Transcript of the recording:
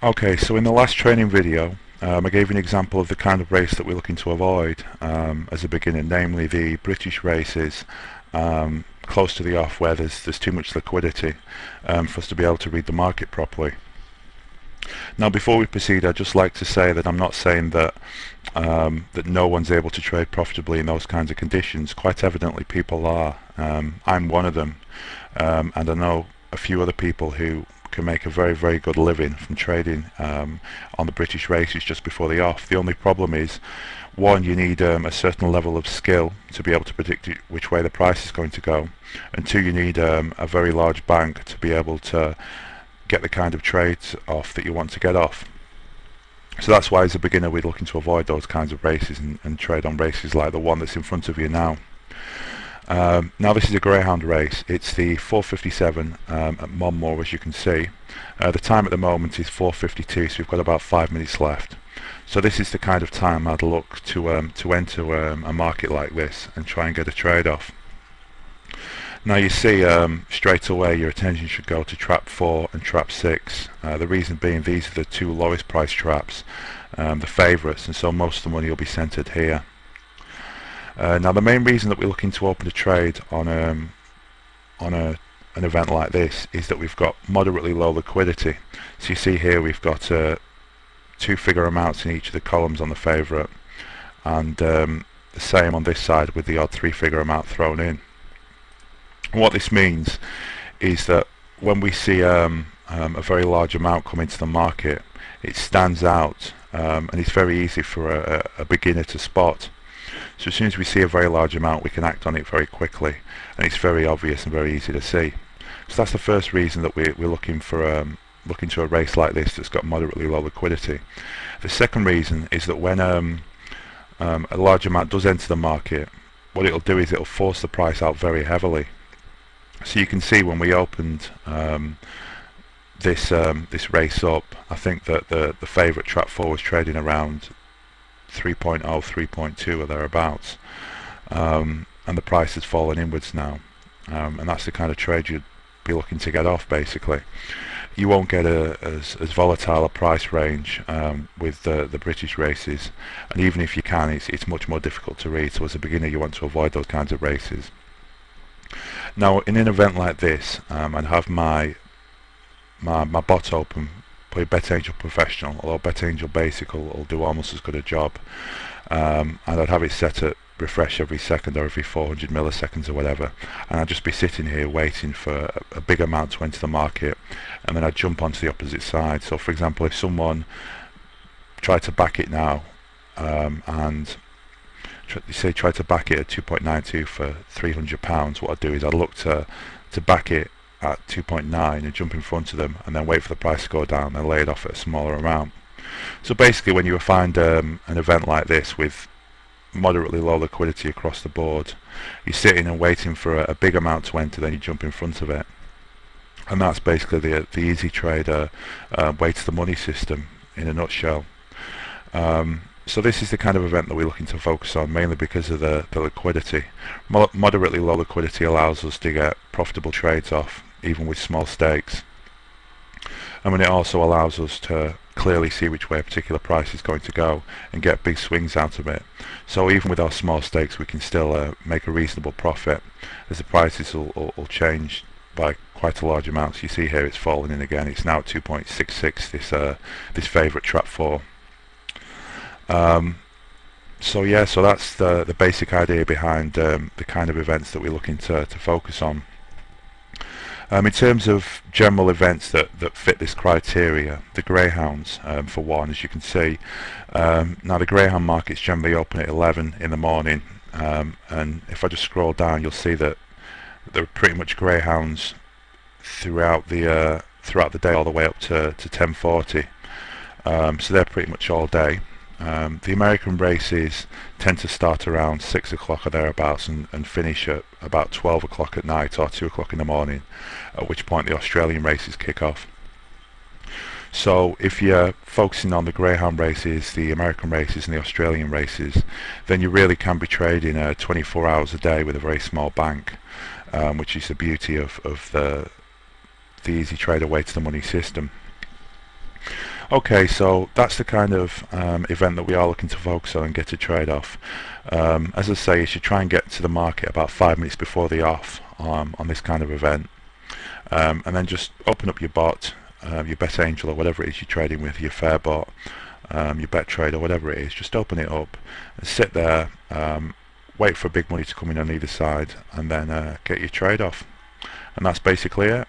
Okay, so in the last training video, I gave an example of the kind of race that we're looking to avoid as a beginner, namely the British races close to the off where there's too much liquidity for us to be able to read the market properly. Now, before we proceed, I'd just like to say that I'm not saying that that no one's able to trade profitably in those kinds of conditions. Quite evidently, people are. I'm one of them, and I know a few other people who can make a very good living from trading on the British races just before the off. The only problem is, one, you need a certain level of skill to be able to predict which way the price is going to go, and two, you need a very large bank to be able to get the kind of trades off that you want to get off. So that's why as a beginner we're looking to avoid those kinds of races and trade on races like the one that's in front of you now. Now this is a greyhound race. It's the 4:57 at Monmore, as you can see. The time at the moment is 4:52, so we've got about 5 minutes left. So this is the kind of time I'd look to enter a market like this and try and get a trade off. Now you see straight away your attention should go to trap 4 and trap 6. The reason being these are the two lowest price traps, the favourites, and so most of the money will be centred here. Now the main reason that we're looking to open a trade on an event like this is that we've got moderately low liquidity. So you see here we've got two figure amounts in each of the columns on the favourite, and the same on this side with the odd 3 figure amount thrown in. What this means is that when we see a very large amount come into the market, it stands out and it's very easy for a beginner to spot. So as soon as we see a very large amount, we can act on it very quickly, and it's very obvious and very easy to see. So that's the first reason that we're looking to a race like this that's got moderately low liquidity. The second reason is that when a large amount does enter the market, what it'll do is it'll force the price out very heavily. So you can see when we opened this race up, I think that the favourite trap 4 was trading around 3.0, 3.2 or thereabouts, and the price has fallen inwards now, and that's the kind of trade you'd be looking to get off. Basically, you won't get as volatile a price range with the British races, and even if you can, it's much more difficult to read. So as a beginner, you want to avoid those kinds of races. Now in an event like this, I'd have my bot open, probably BetAngel Professional, although BetAngel Basic will do almost as good a job, and I'd have it set at refresh every second or every 400 milliseconds or whatever, and I'd just be sitting here waiting for a big amount to enter the market, and then I'd jump onto the opposite side. So for example, if someone tried to back it now and try to back it at 2.92 for £300, what I'd do is I'd look to back it at 2.9 and jump in front of them, and then wait for the price to go down and lay it off at a smaller amount. So basically, when you find an event like this with moderately low liquidity across the board, you're sitting and waiting for a big amount to enter, then you jump in front of it, and that's basically the easy trader way to the money system in a nutshell. So this is the kind of event that we're looking to focus on, mainly because of the liquidity. Moderately low liquidity allows us to get profitable trades off, even with small stakes. And it also allows us to clearly see which way a particular price is going to go and get big swings out of it. So even with our small stakes, we can still make a reasonable profit, as the prices will change by quite a large amount. So you see here it's fallen in again. It's now at 2.66, this favourite trap 4. So yeah, so that's the basic idea behind the kind of events that we're looking to focus on. In terms of general events that fit this criteria, the greyhounds, for one, as you can see, now the greyhound markets generally open at 11 in the morning, and if I just scroll down, you'll see that there are pretty much greyhounds throughout the day, all the way up to 10:40. So they're pretty much all day. The American races tend to start around 6 o'clock or thereabouts and finish at about 12 o'clock at night or 2 o'clock in the morning, at which point the Australian races kick off. So if you're focusing on the greyhound races, the American races and the Australian races, then you really can be trading 24 hours a day with a very small bank, which is the beauty of the easy trader way to the money system. Okay, so that's the kind of event that we are looking to focus on and get a trade off. As I say, you should try and get to the market about 5 minutes before the off on this kind of event, and then just open up your bot, your bet angel or whatever it is you're trading with, your fair bot, your bet trade or whatever it is. Just open it up and sit there, wait for big money to come in on either side, and then get your trade off. And that's basically it.